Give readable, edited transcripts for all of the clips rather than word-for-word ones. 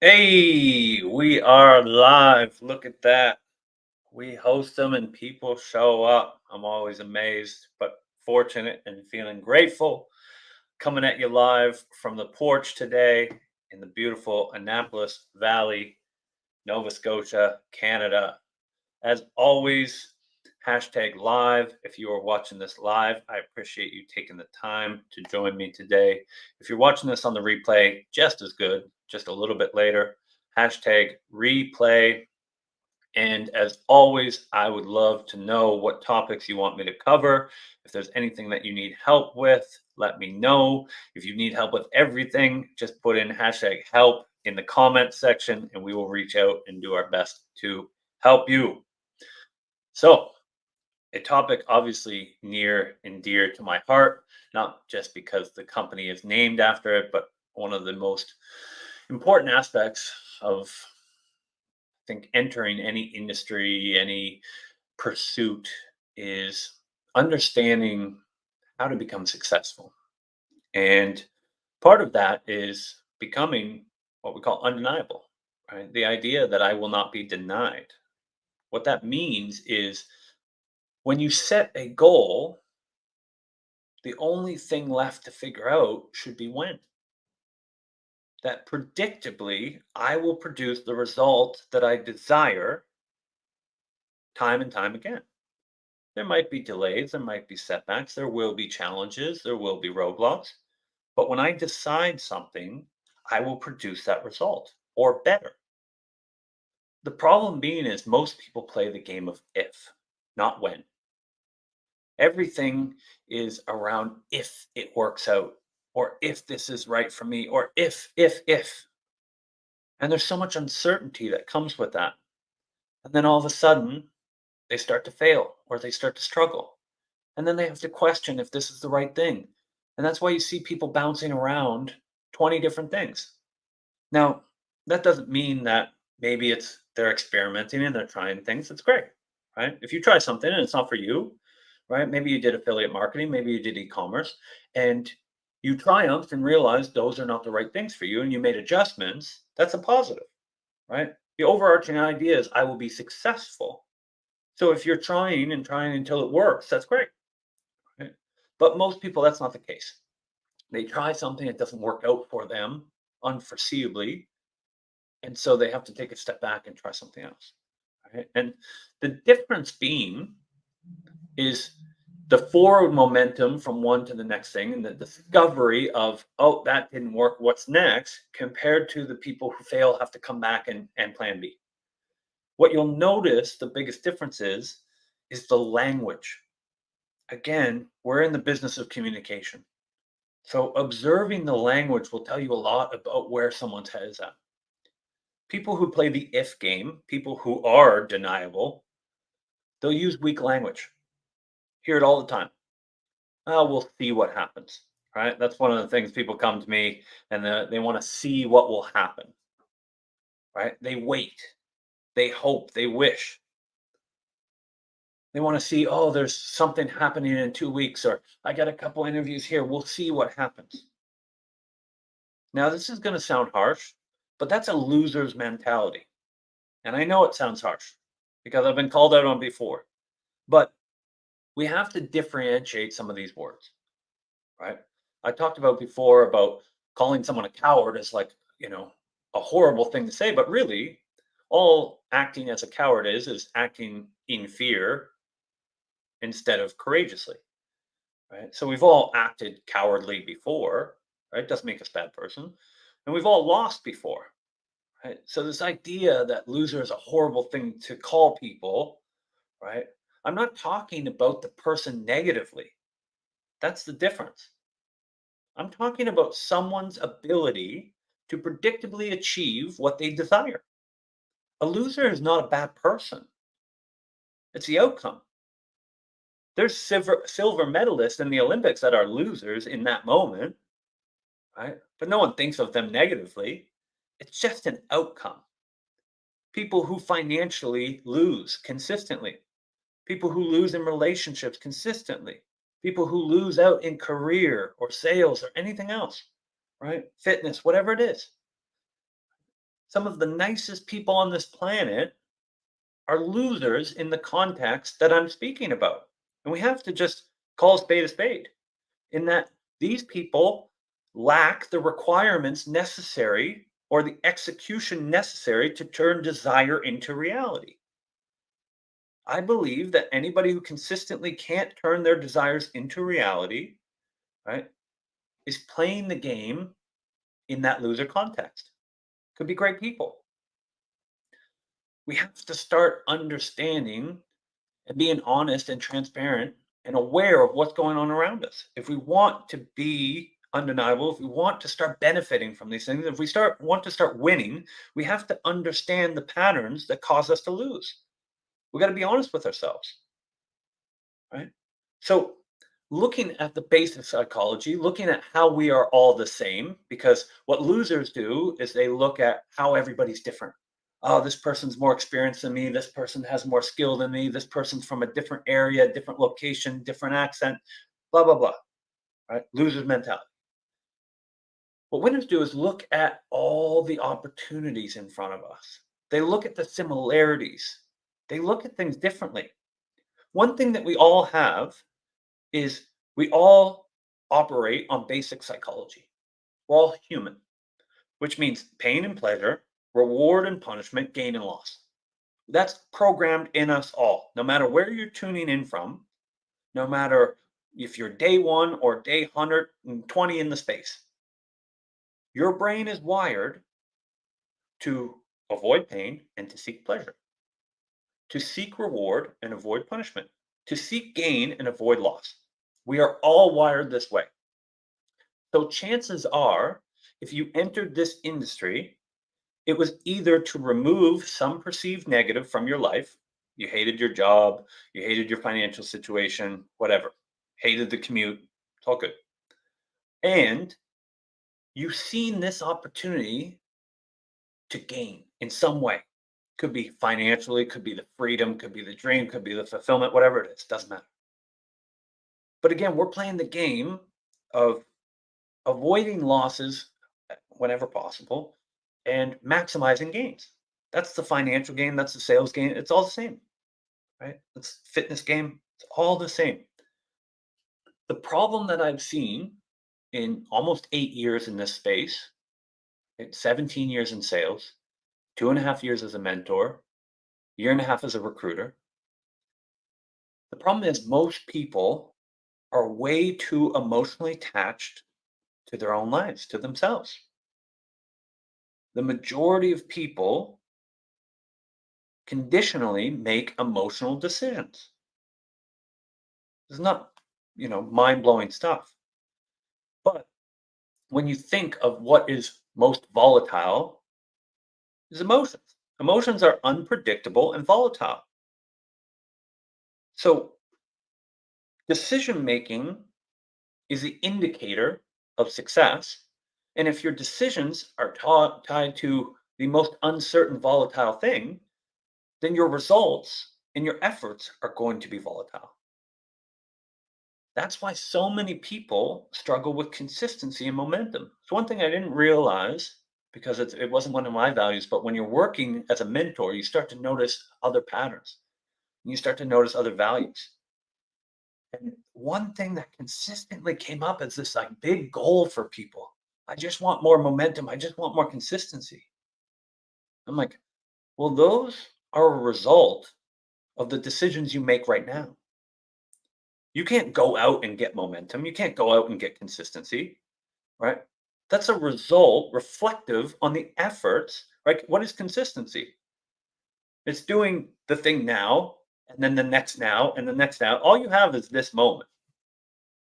Hey, we are live. Look at that. We host them and people show up. I'm always amazed, but fortunate and feeling grateful. Coming at you live from the porch today in the beautiful Annapolis Valley, Nova Scotia, Canada. As always, hashtag live. If you are watching this live, I appreciate you taking the time to join me today. If you're watching this on the replay, just as good, just a little bit later, hashtag replay. And as always, I would love to know what topics you want me to cover. If there's anything that you need help with, let me know. If you need help with everything, just put in hashtag help in the comment section and we will reach out and do our best to help you. So, a topic obviously near and dear to my heart, not just because the company is named after it, but one of the most important aspects of, I think, entering any industry, any pursuit is understanding how to become successful. And part of that is becoming what we call undeniable, right? The idea that I will not be denied. What that means is when you set a goal, the only thing left to figure out should be when. That predictably, I will produce the result that I desire time and time again. There might be delays, there might be setbacks, there will be challenges, there will be roadblocks. But when I decide something, I will produce that result or better. The problem being is most people play the game of if, not when. Everything is around if it works out, or if this is right for me, or if. And there's so much uncertainty that comes with that. And then all of a sudden, they start to fail or they start to struggle. And then they have to question if this is the right thing. And that's why you see people bouncing around 20 different things. Now, that doesn't mean that maybe it's they're experimenting and they're trying things. It's great, right? If you try something and it's not for you, right? Maybe you did affiliate marketing, maybe you did e-commerce, and you triumphed and realized those are not the right things for you, and you made adjustments. That's a positive, right? The overarching idea is I will be successful. So if you're trying and trying until it works, that's great. Right? But most people, that's not the case. They try something, it doesn't work out for them unforeseeably, and so they have to take a step back and try something else. Right? And the difference being is the forward momentum from one to the next thing and the discovery of, oh, that didn't work. What's next? Compared to the people who fail have to come back and plan B. What you'll notice the biggest difference is the language. Again, we're in the business of communication. So observing the language will tell you a lot about where someone's head is at. People who play the if game, people who are deniable, they'll use weak language. Hear it all the time. Oh, we'll see what happens. Right? That's one of the things people come to me and they want to see what will happen. Right? They wait, they hope, they wish. They want to see, oh, there's something happening in 2 weeks, or I got a couple interviews here. We'll see what happens. Now, this is going to sound harsh, but that's a loser's mentality. And I know it sounds harsh because I've been called out on before, but we have to differentiate some of these words, right? I talked about before about calling someone a coward is like, a horrible thing to say, but really, all acting as a coward is acting in fear instead of courageously, right? So we've all acted cowardly before, right? Doesn't make us a bad person. And we've all lost before, right? So this idea that loser is a horrible thing to call people, right? I'm not talking about the person negatively. That's the difference. I'm talking about someone's ability to predictably achieve what they desire. A loser is not a bad person. It's the outcome. There's silver medalists in the Olympics that are losers in that moment, right? But no one thinks of them negatively. It's just an outcome. People who financially lose consistently, people who lose in relationships consistently, people who lose out in career or sales or anything else, right? Fitness, whatever it is. Some of the nicest people on this planet are losers in the context that I'm speaking about. And we have to just call a spade, in that these people lack the requirements necessary or the execution necessary to turn desire into reality. I believe that anybody who consistently can't turn their desires into reality, right, is playing the game in that loser context. Could be great people. We have to start understanding and being honest and transparent and aware of what's going on around us. If we want to be undeniable, if we want to start benefiting from these things, if we want to start winning, we have to understand the patterns that cause us to lose. We got to be honest with ourselves, right? So, looking at the basic psychology, looking at how we are all the same, because what losers do is they look at how everybody's different. Oh, this person's more experienced than me. This person has more skill than me. This person's from a different area, different location, different accent, blah, blah, blah. Right? Losers mentality. What winners do is look at all the opportunities in front of us. They look at the similarities. They look at things differently. One thing that we all have is we all operate on basic psychology. We're all human, which means pain and pleasure, reward and punishment, gain and loss. That's programmed in us all, no matter where you're tuning in from, no matter if you're day one or day 120 in the space. Your brain is wired to avoid pain and to seek pleasure, to seek reward and avoid punishment, to seek gain and avoid loss. We are all wired this way. So chances are, if you entered this industry, it was either to remove some perceived negative from your life. You hated your job, you hated your financial situation, whatever, hated the commute, it's all good. And you've seen this opportunity to gain in some way. Could be financially, could be the freedom, could be the dream, could be the fulfillment, whatever it is, doesn't matter. But again, we're playing the game of avoiding losses whenever possible and maximizing gains. That's the financial gain, that's the sales gain. It's all the same, right? It's fitness game. It's all the same. The problem that I've seen in almost 8 years in this space, 17 years in sales, 2.5 years as a mentor, year and a half as a recruiter. The problem is most people are way too emotionally attached to their own lives, to themselves. The majority of people conditionally make emotional decisions. It's not, mind-blowing stuff. But when you think of what is most volatile, is emotions. Emotions are unpredictable and volatile. So decision making is the indicator of success. And if your decisions are tied to the most uncertain, volatile thing, then your results and your efforts are going to be volatile. That's why so many people struggle with consistency and momentum. It's one thing I didn't realize because it wasn't one of my values, but when you're working as a mentor, you start to notice other patterns. You start to notice other values. And one thing that consistently came up as this like big goal for people. I just want more momentum. I just want more consistency. I'm like, well, those are a result of the decisions you make right now. You can't go out and get momentum. You can't go out and get consistency, right? That's a result reflective on the efforts, right? What is consistency? It's doing the thing now, and then the next now, and the next now. All you have is this moment,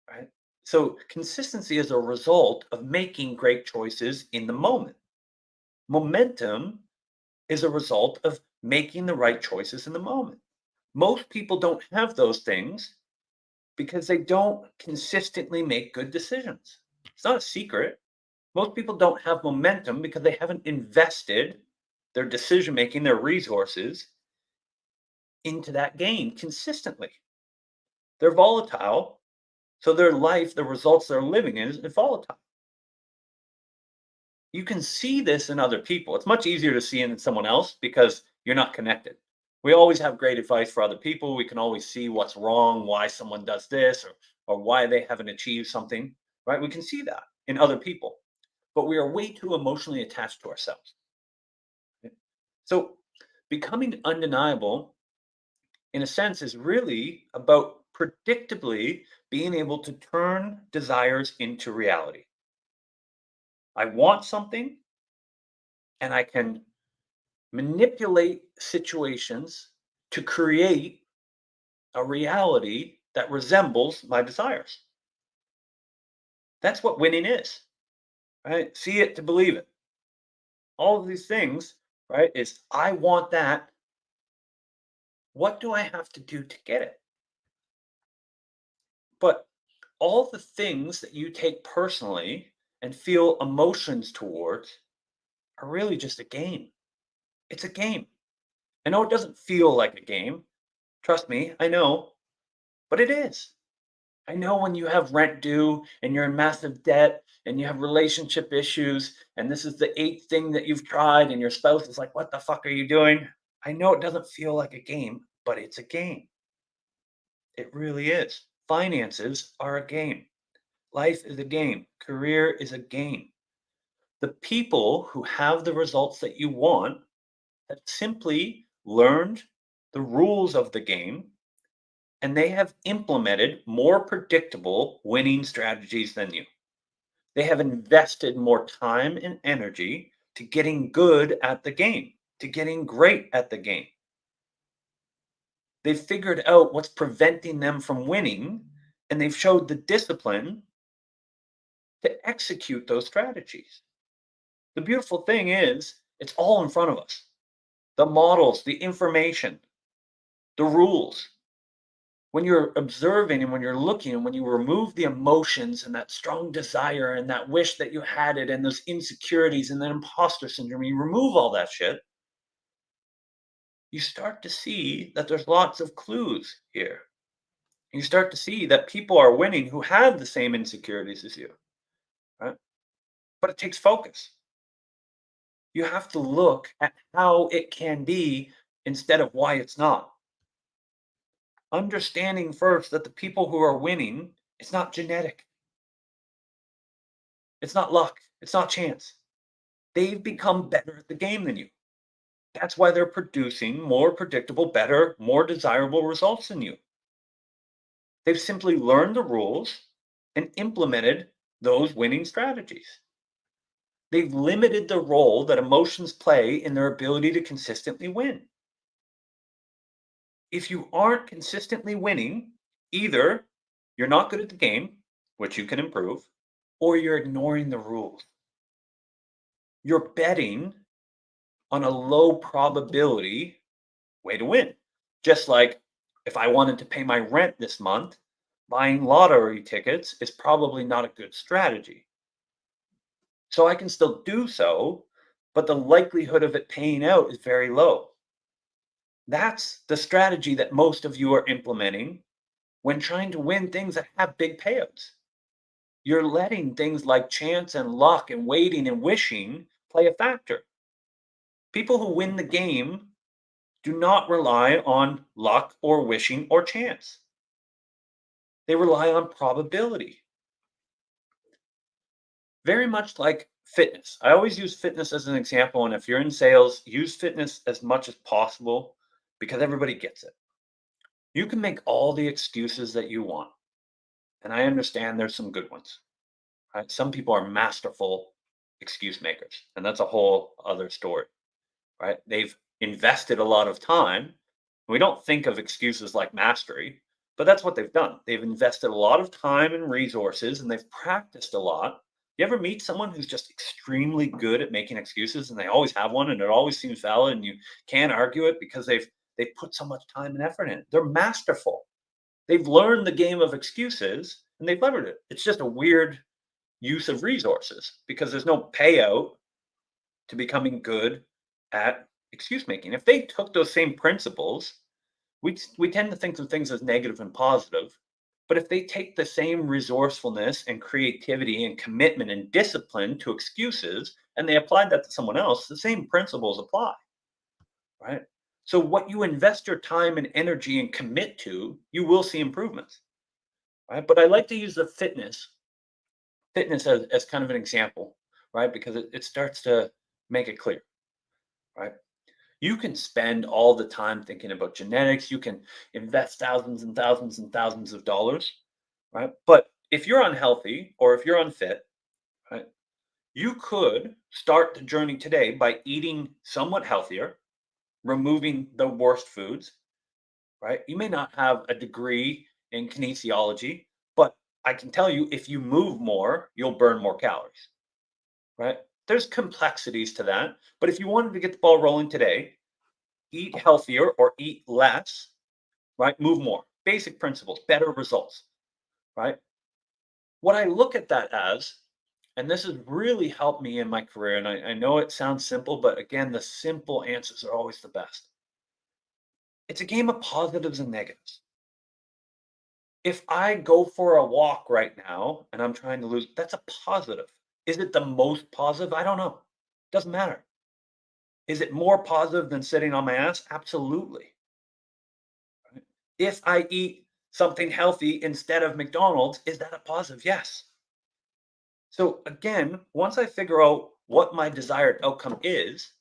right? So consistency is a result of making great choices in the moment. Momentum is a result of making the right choices in the moment. Most people don't have those things because they don't consistently make good decisions. It's not a secret. Most people don't have momentum because they haven't invested their decision making, their resources into that gain consistently. They're volatile, so their life, the results they're living in is volatile. You can see this in other people. It's much easier to see in someone else because you're not connected. We always have great advice for other people. We can always see what's wrong, why someone does this, or why they haven't achieved something, right? We can see that in other people, but we are way too emotionally attached to ourselves. So, becoming undeniable, in a sense, is really about predictably being able to turn desires into reality. I want something, and I can manipulate situations to create a reality that resembles my desires. That's what winning is, right? See it to believe it. All of these things, right? Is I want that. What do I have to do to get it? But all the things that you take personally and feel emotions towards are really just a game. It's a game. I know it doesn't feel like a game. Trust me, I know, but it is. I know when you have rent due and you're in massive debt and you have relationship issues and this is the eighth thing that you've tried and your spouse is like, "What the fuck are you doing?" I know it doesn't feel like a game, but it's a game. It really is. Finances are a game. Life is a game. Career is a game. The people who have the results that you want have simply learned the rules of the game and they have implemented more predictable winning strategies than you. They have invested more time and energy to getting good at the game, to getting great at the game. They've figured out what's preventing them from winning, and they've showed the discipline to execute those strategies. The beautiful thing is, it's all in front of us. The models, the information, the rules. When you're observing and when you're looking and when you remove the emotions and that strong desire and that wish that you had it and those insecurities and that imposter syndrome, you remove all that shit, you start to see that there's lots of clues here. You start to see that people are winning who have the same insecurities as you, right? But it takes focus. You have to look at how it can be instead of why it's not. Understanding first that the people who are winning, it's not genetic, it's not luck, it's not chance. They've become better at the game than you. That's why they're producing more predictable, better, more desirable results than you. They've simply learned the rules and implemented those winning strategies. They've limited the role that emotions play in their ability to consistently win. If you aren't consistently winning, either you're not good at the game, which you can improve, or you're ignoring the rules. You're betting on a low probability way to win. Just like if I wanted to pay my rent this month, buying lottery tickets is probably not a good strategy. So I can still do so, but the likelihood of it paying out is very low. That's the strategy that most of you are implementing when trying to win things that have big payouts. You're letting things like chance and luck and waiting and wishing play a factor. People who win the game do not rely on luck or wishing or chance. They rely on probability. Very much like fitness. I always use fitness as an example. And if you're in sales, use fitness as much as possible because everybody gets it. You can make all the excuses that you want. And I understand there's some good ones. Right? Some people are masterful excuse makers, and that's a whole other story, right? They've invested a lot of time. We don't think of excuses like mastery, but that's what they've done. They've invested a lot of time and resources and they've practiced a lot. You ever meet someone who's just extremely good at making excuses and they always have one and it always seems valid and you can't argue it because they've put so much time and effort in it. They're masterful. They've learned the game of excuses and they've levered it. It's just a weird use of resources because there's no payout to becoming good at excuse making. If they took those same principles, we tend to think of things as negative and positive. But if they take the same resourcefulness and creativity and commitment and discipline to excuses and they applied that to someone else, the same principles apply, right? So what you invest your time and energy and commit to, you will see improvements, right? But I like to use the fitness as kind of an example, right? Because it starts to make it clear, right? You can spend all the time thinking about genetics. You can invest thousands and thousands and thousands of dollars, right? But if you're unhealthy or if you're unfit, right, you could start the journey today by eating somewhat healthier, removing the worst foods, right? You may not have a degree in kinesiology, but I can tell you if you move more, you'll burn more calories, right? There's complexities to that. But if you wanted to get the ball rolling today, eat healthier or eat less, right? Move more. Basic principles, better results, right? What I look at that as, and this has really helped me in my career, and I know it sounds simple, but again, the simple answers are always the best. It's a game of positives and negatives. If I go for a walk right now and I'm trying to lose, that's a positive. Is it the most positive? I don't know. Doesn't matter. Is it more positive than sitting on my ass? Absolutely. Right? If I eat something healthy instead of McDonald's, is that a positive? Yes. So again, once I figure out what my desired outcome is,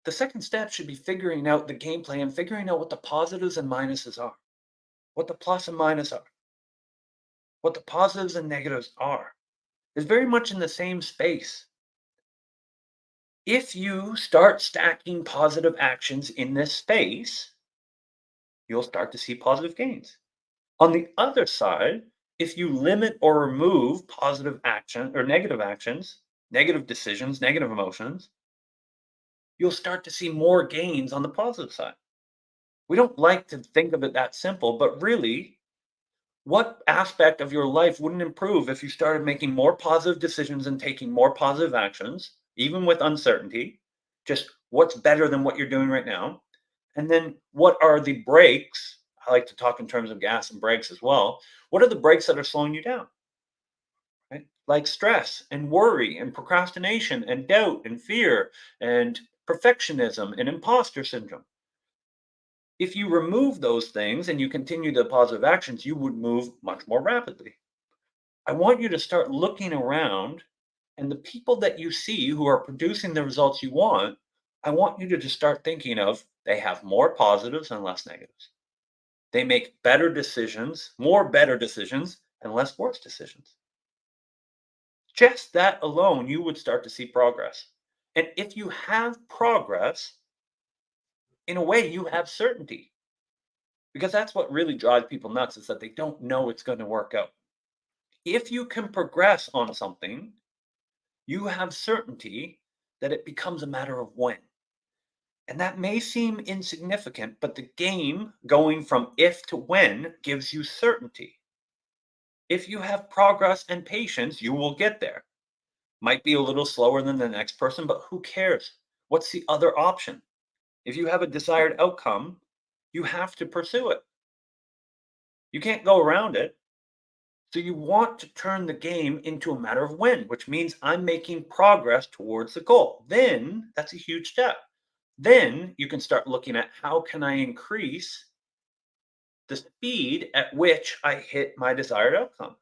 the second step should be figuring out the gameplay and figuring out what the positives and minuses are, what the plus and minus are, what the positives and negatives are. It's very much in the same space. If you start stacking positive actions in this space, you'll start to see positive gains. On the other side, if you limit or remove positive action or negative actions, negative decisions, negative emotions, you'll start to see more gains on the positive side. We don't like to think of it that simple, but really, what aspect of your life wouldn't improve if you started making more positive decisions and taking more positive actions, even with uncertainty? Just what's better than what you're doing right now? And then what are the brakes? I like to talk in terms of gas and brakes as well. What are the brakes that are slowing you down? Right? Like stress and worry and procrastination and doubt and fear and perfectionism and imposter syndrome. If you remove those things and you continue the positive actions, you would move much more rapidly. I want you to start looking around and the people that you see who are producing the results you want, I want you to just start thinking of they have more positives and less negatives. They make better decisions, more better decisions, and less worse decisions. Just that alone, you would start to see progress. And if you have progress, in a way, you have certainty because that's what really drives people nuts is that they don't know it's going to work out. If you can progress on something, you have certainty that it becomes a matter of when. And that may seem insignificant, but the game going from if to when gives you certainty. If you have progress and patience, you will get there. Might be a little slower than the next person, but who cares? What's the other option? If you have a desired outcome, you have to pursue it. You can't go around it. So you want to turn the game into a matter of when, which means I'm making progress towards the goal. Then that's a huge step. Then you can start looking at how can I increase the speed at which I hit my desired outcome.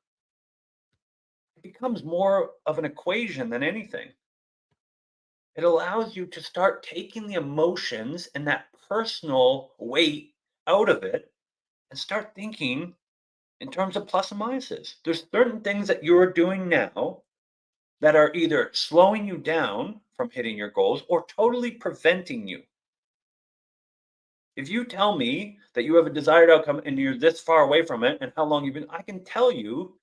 It becomes more of an equation than anything. It allows you to start taking the emotions and that personal weight out of it and start thinking in terms of plus and minuses. There's certain things that you're doing now that are either slowing you down from hitting your goals or totally preventing you. If you tell me that you have a desired outcome and you're this far away from it and how long you've been, I can tell you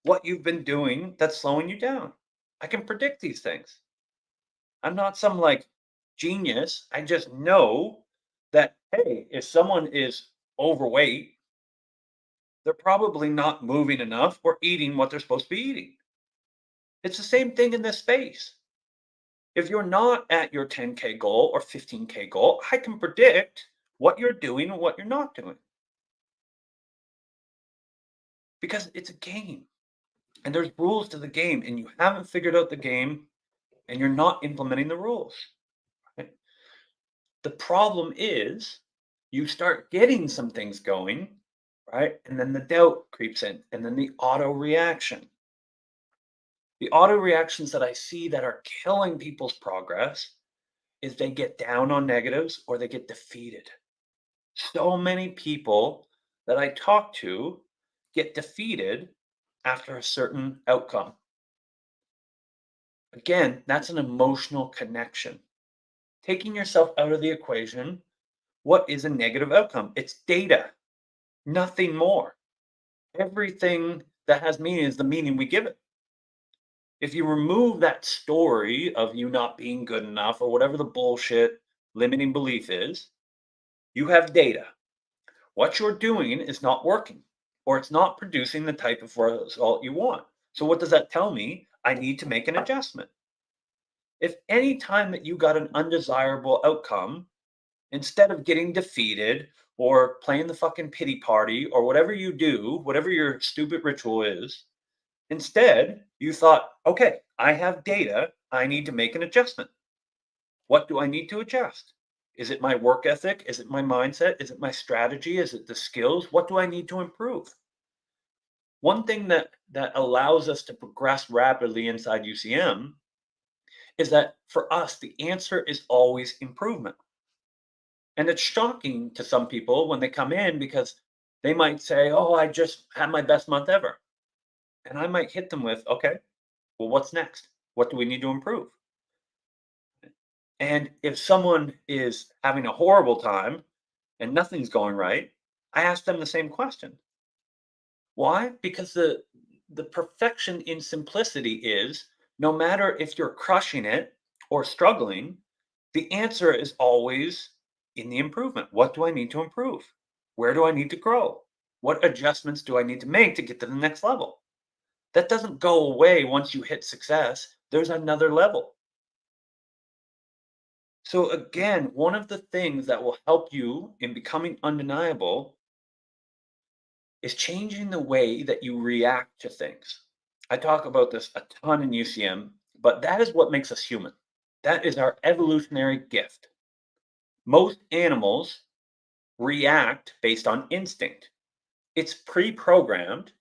what you've been doing that's slowing you down. I can predict these things. I'm not some like genius. I just know that, hey, if someone is overweight, they're probably not moving enough or eating what they're supposed to be eating. It's the same thing in this space. If you're not at your 10K goal or 15K goal, I can predict what you're doing and what you're not doing because it's a game and there's rules to the game and you haven't figured out the game. and you're not implementing the rules. Right? The problem is you start getting some things going, right? And then the doubt creeps in, and then the auto reaction. The auto reactions that I see that are killing people's progress is they get down on negatives or they get defeated. So many people that I talk to get defeated after a certain outcome. Again, that's an emotional connection. Taking yourself out of the equation, what is a negative outcome? It's data, nothing more. Everything that has meaning is the meaning we give it. If you remove that story of you not being good enough or whatever the bullshit limiting belief is, you have data. What you're doing is not working, or it's not producing the type of result you want. So, what does that tell me? I need to make an adjustment. If any time that you got an undesirable outcome, instead of getting defeated or playing the fucking pity party or whatever you do, whatever your stupid ritual is, instead you thought, okay, I have data, I need to make an adjustment. What do I need to adjust? Is it my work ethic? Is it my mindset? Is it my strategy? Is it the skills? What do I need to improve? One thing that allows us to progress rapidly inside UCM is that for us the answer is always improvement. And it's shocking to some people when they come in because they might say, "Oh, I just had my best month ever." And I might hit them with, "Okay, well what's next? What do we need to improve?" And if someone is having a horrible time and nothing's going right, I ask them the same question. Why? Because the perfection in simplicity is no matter if you're crushing it or struggling, the answer is always in the improvement. What do I need to improve? Where do I need to grow? What adjustments do I need to make to get to the next level? That doesn't go away once you hit success. There's another level. So, again, one of the things that will help you in becoming undeniable is changing the way that you react to things. I talk about this a ton in UCM, but that is what makes us human. That is our evolutionary gift. Most animals react based on instinct. It's pre programmed,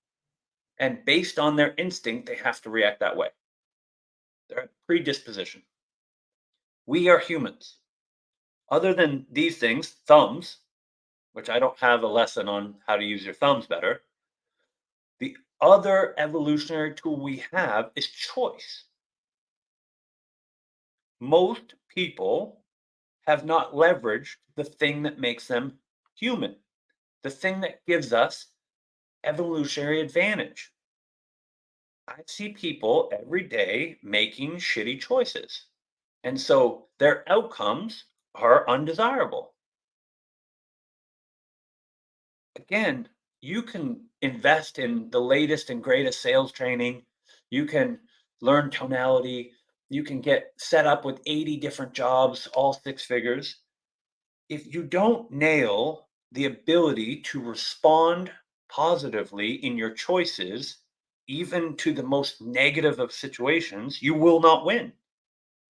and based on their instinct, they have to react that way. They're a predisposition. We are humans. Other than these things, thumbs, which I don't have a lesson on how to use your thumbs better, the other evolutionary tool we have is choice. Most people have not leveraged the thing that makes them human, the thing that gives us evolutionary advantage. I see people every day making shitty choices. And so their outcomes are undesirable. Again, you can invest in the latest and greatest sales training. You can learn tonality. You can get set up with 80 different jobs, all six figures. If you don't nail the ability to respond positively in your choices, even to the most negative of situations, you will not win.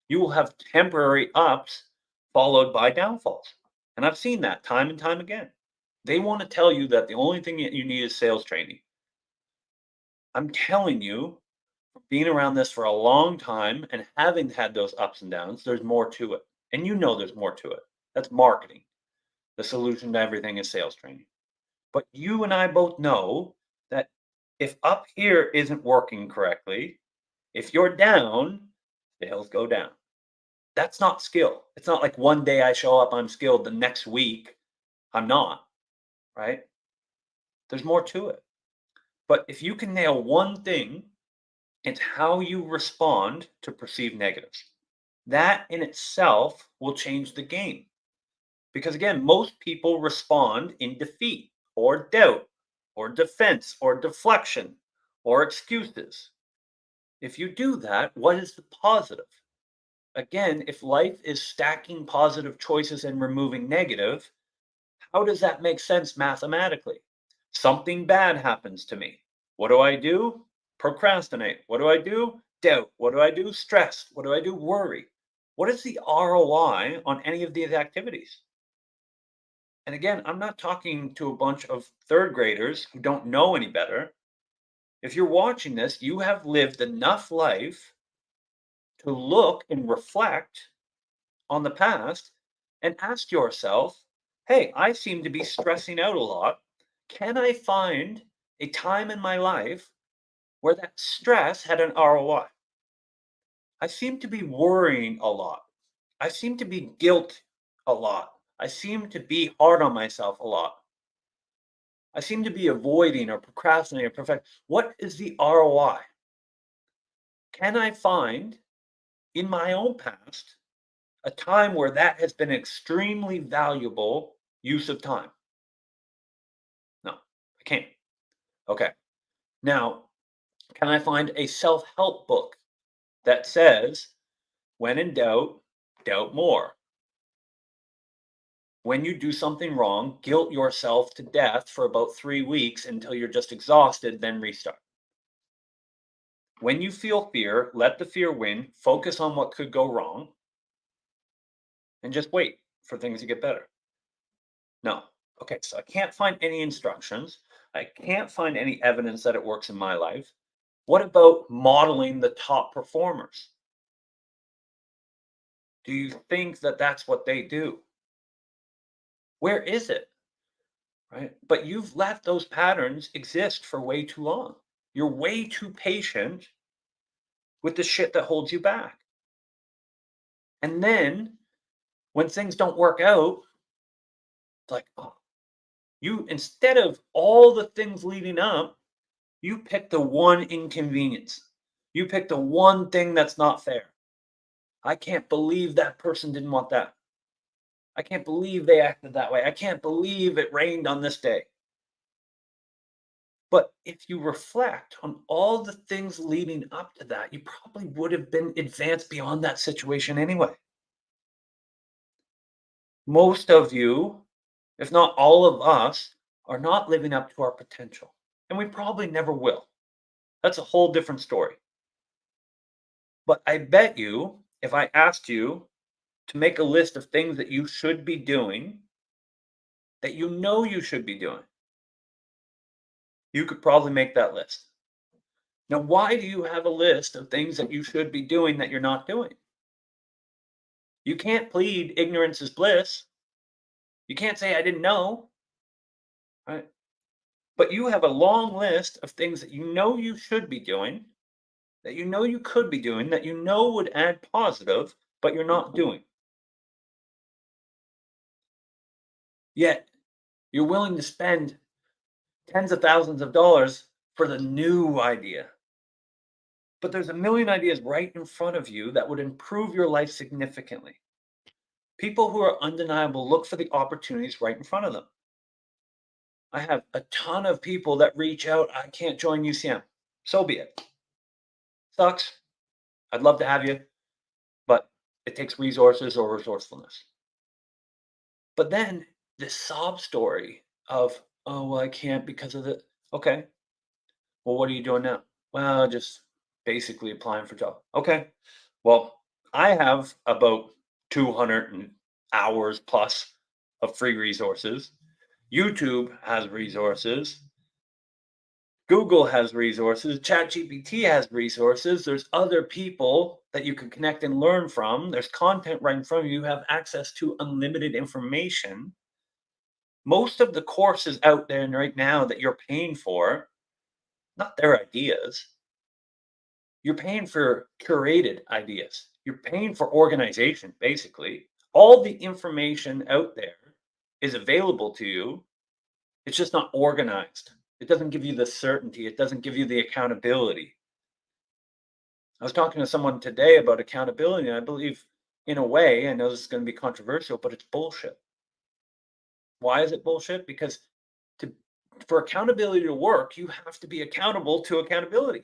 You will have temporary ups followed by downfalls. And I've seen that time and time again. They want to tell you that the only thing that you need is sales training. I'm telling you, being around this for a long time and having had those ups and downs, there's more to it. And you know there's more to it. That's marketing. The solution to everything is sales training. But you and I both know that if up here isn't working correctly, if you're down, sales go down. That's not skill. It's not like one day I show up, I'm skilled, the next week I'm not, right? There's more to it. But if you can nail one thing, it's how you respond to perceived negatives. That in itself will change the game. Because again, most people respond in defeat or doubt or defense or deflection or excuses. If you do that, what is the positive? Again, if life is stacking positive choices and removing negative, how does that make sense mathematically? Something bad happens to me. What do? Procrastinate. What do? Doubt. What do I do? Stress. What do I do? Worry. What is the ROI on any of these activities? And again, I'm not talking to a bunch of third graders who don't know any better. If you're watching this, you have lived enough life to look and reflect on the past and ask yourself, hey, I seem to be stressing out a lot. Can I find a time in my life where that stress had an ROI? I seem to be worrying a lot. I seem to be guilt a lot. I seem to be hard on myself a lot. I seem to be avoiding or procrastinating or perfect. What is the ROI? Can I find in my own past a time where that has been extremely valuable use of time? No, I can't. Okay. Now, can I find a self help book that says, when in doubt, doubt more? When you do something wrong, guilt yourself to death for about 3 weeks until you're just exhausted, then restart. When you feel fear, let the fear win, focus on what could go wrong, and just wait for things to get better. No. Okay, so I can't find any instructions. I can't find any evidence that it works in my life. What about modeling the top performers? Do you think that that's what they do? Where is it? Right? But you've let those patterns exist for way too long. You're way too patient with the shit that holds you back. And then when things don't work out, it's like, oh, you instead of all the things leading up, you pick the one inconvenience. You pick the one thing that's not fair. I can't believe that person didn't want that. I can't believe they acted that way. I can't believe it rained on this day. But if you reflect on all the things leading up to that, you probably would have been advanced beyond that situation anyway. Most of you, if not all of us, are not living up to our potential. And we probably never will. That's a whole different story. But I bet you, if I asked you to make a list of things that you should be doing, that you know you should be doing, you could probably make that list. Now, why do you have a list of things that you should be doing that you're not doing? You can't plead ignorance is bliss. You can't say I didn't know, right? But you have a long list of things that you know you should be doing, that you know you could be doing, that you know would add positive, but you're not doing. Yet you're willing to spend tens of thousands of dollars for the new idea. But there's a million ideas right in front of you that would improve your life significantly. People who are undeniable look for the opportunities right in front of them. I have a ton of people that reach out, I can't join UCM. So be it. Sucks. I'd love to have you, but it takes resources or resourcefulness. But then this sob story of, oh, well, I can't because of the, okay, well, what are you doing now? Well, just basically applying for job. Okay. Well, I have about 200 hours plus of free resources. YouTube has resources. Google has resources. ChatGPT has resources. There's other people that you can connect and learn from. There's content right in front of you. You have access to unlimited information. Most of the courses out there right now that you're paying for, not their ideas, you're paying for curated ideas. You're paying for organization, basically. All the information out there is available to you. It's just not organized. It doesn't give you the certainty. It doesn't give you the accountability. I was talking to someone today about accountability, and I believe, in a way, I know this is going to be controversial, but it's bullshit. Why is it bullshit? Because to, for accountability to work, you have to be accountable to accountability.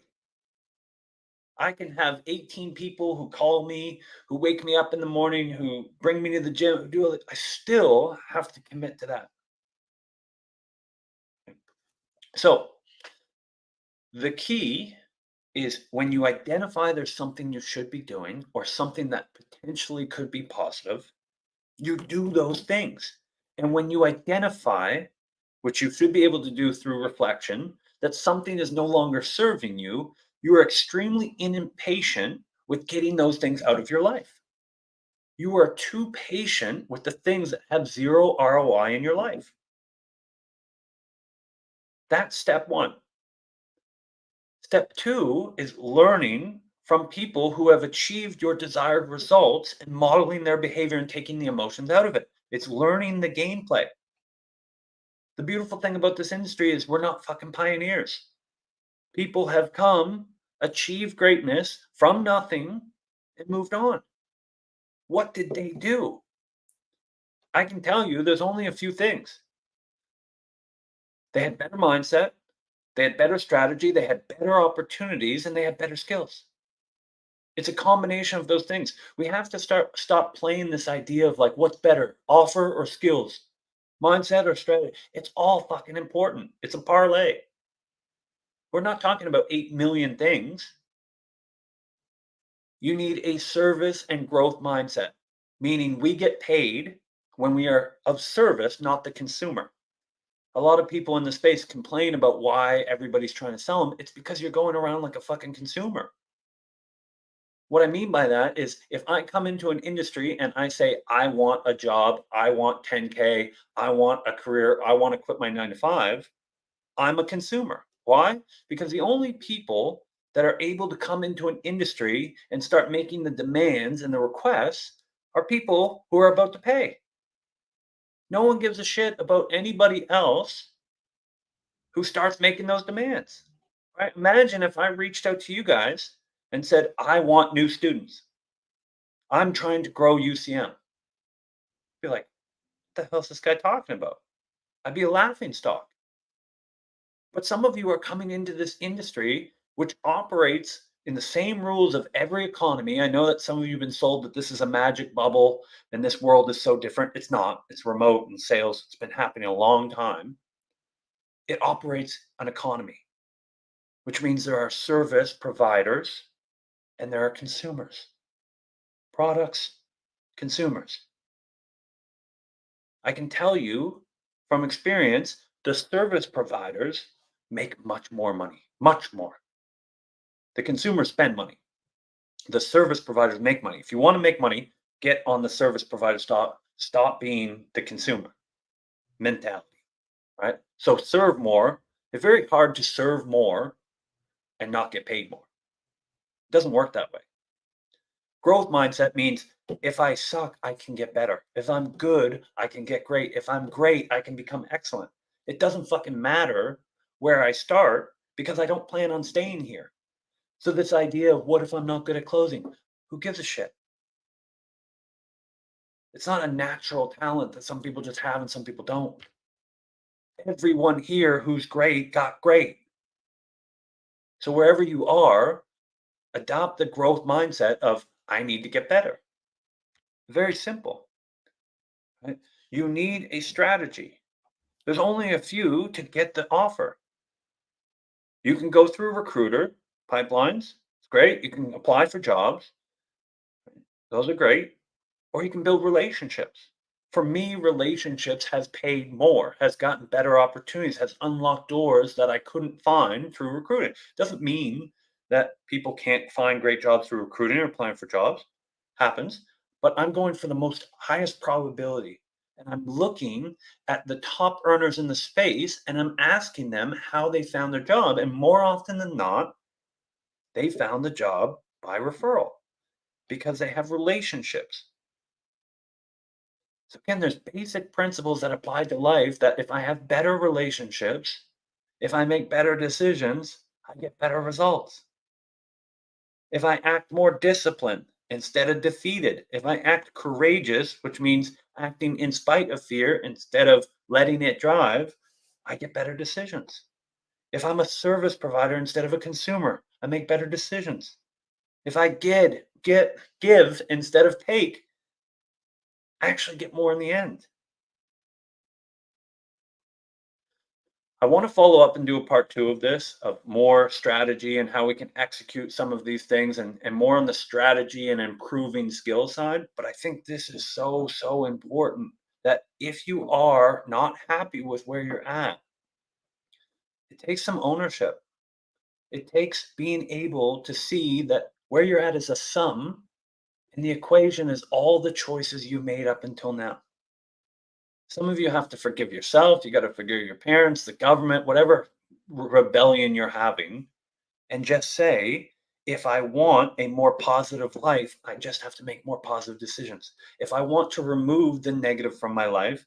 I can have 18 people who call me, who wake me up in the morning, who bring me to the gym, who do all that. I still have to commit to that. So the key is when you identify there's something you should be doing or something that potentially could be positive, you do those things. And when you identify, which you should be able to do through reflection, that something is no longer serving you, you are extremely impatient with getting those things out of your life. You are too patient with the things that have zero ROI in your life. That's step one. Step two is learning from people who have achieved your desired results and modeling their behavior and taking the emotions out of it. It's learning the gameplay. The beautiful thing about this industry is we're not fucking pioneers. People have come, achieved greatness from nothing, and moved on. What did they do? I can tell you there's only a few things. They had better mindset, they had better strategy, they had better opportunities, and they had better skills. It's a combination of those things. We have to stop playing this idea of like what's better, offer or skills, mindset or strategy. It's all fucking important. It's a parlay. We're not talking about 8 million things. You need a service and growth mindset, meaning we get paid when we are of service, not the consumer. A lot of people in the space complain about why everybody's trying to sell them. It's because you're going around like a fucking consumer. What I mean by that is if I come into an industry and I say, I want a job, I want 10K, I want a career, I want to quit my 9 to 5, I'm a consumer. Why? Because the only people that are able to come into an industry and start making the demands and the requests are people who are about to pay. No one gives a shit about anybody else who starts making those demands. Right? Imagine if I reached out to you guys and said, I want new students. I'm trying to grow UCM. Be like, what the hell is this guy talking about? I'd be a laughing stock. But some of you are coming into this industry which operates in the same rules of every economy. I know that some of you have been sold that this is a magic bubble and this world is so different. It's not. It's remote and sales. It's been happening a long time. It operates an economy, which means there are service providers and there are consumers. Products, consumers. I can tell you from experience, the service providers make much more money, much more. The consumers spend money. The service providers make money. If you want to make money, get on the service provider. Stop being the consumer mentality, right? So serve more. It's very hard to serve more and not get paid more. It doesn't work that way. Growth mindset means if I suck, I can get better. If I'm good, I can get great. If I'm great, I can become excellent. It doesn't fucking matter where I start because I don't plan on staying here. So this idea of what if I'm not good at closing? Who gives a shit? It's not a natural talent that some people just have and some people don't. Everyone here who's great got great. So wherever you are, adopt the growth mindset of I need to get better. Very simple. Right? You need a strategy. There's only a few to get the offer. You can go through recruiter pipelines. It's great. You can apply for jobs. Those are great. Or you can build relationships. For me, relationships has paid more, has gotten better opportunities, has unlocked doors that I couldn't find through recruiting. Doesn't mean that people can't find great jobs through recruiting or applying for jobs. Happens. But I'm going for the most highest probability. And I'm looking at the top earners in the space and I'm asking them how they found their job. And more often than not, they found the job by referral because they have relationships. So again, there's basic principles that apply to life that if I have better relationships, if I make better decisions, I get better results. If I act more disciplined instead of defeated, if I act courageous, which means acting in spite of fear instead of letting it drive, I get better decisions. If I'm a service provider instead of a consumer, I make better decisions. If I give instead of take, I actually get more in the end. I want to follow up and do a part two of this, of more strategy and how we can execute some of these things, and more on the strategy and improving skill side. But I think this is so, so important that if you are not happy with where you're at, it takes some ownership. It takes being able to see that where you're at is a sum, and the equation is all the choices you made up until now. Some of you have to forgive yourself. You got to forgive your parents, the government, whatever rebellion you're having, and just say, if I want a more positive life, I just have to make more positive decisions. If I want to remove the negative from my life,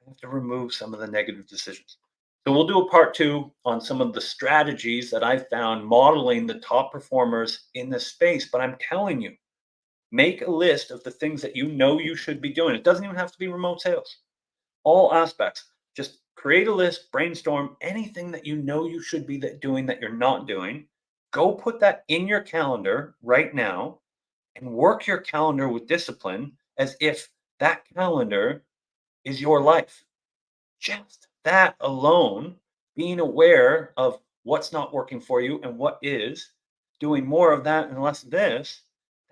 I have to remove some of the negative decisions. So we'll do a part two on some of the strategies that I found modeling the top performers in this space. But I'm telling you, make a list of the things that you know you should be doing. It doesn't even have to be remote sales, all aspects. Just create a list, brainstorm anything that you know you should be doing that you're not doing. Go put that in your calendar right now and work your calendar with discipline as if that calendar is your life. Just that alone, being aware of what's not working for you and what is, doing more of that and less of this,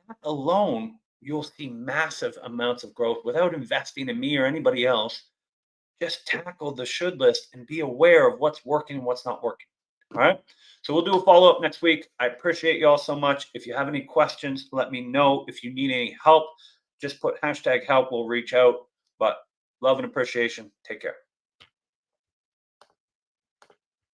that alone, you'll see massive amounts of growth without investing in me or anybody else. Just tackle the should list and be aware of what's working and what's not working. All right. So we'll do a follow up next week. I appreciate you all so much. If you have any questions, let me know. If you need any help, just put hashtag help. We'll reach out. But love and appreciation. Take care.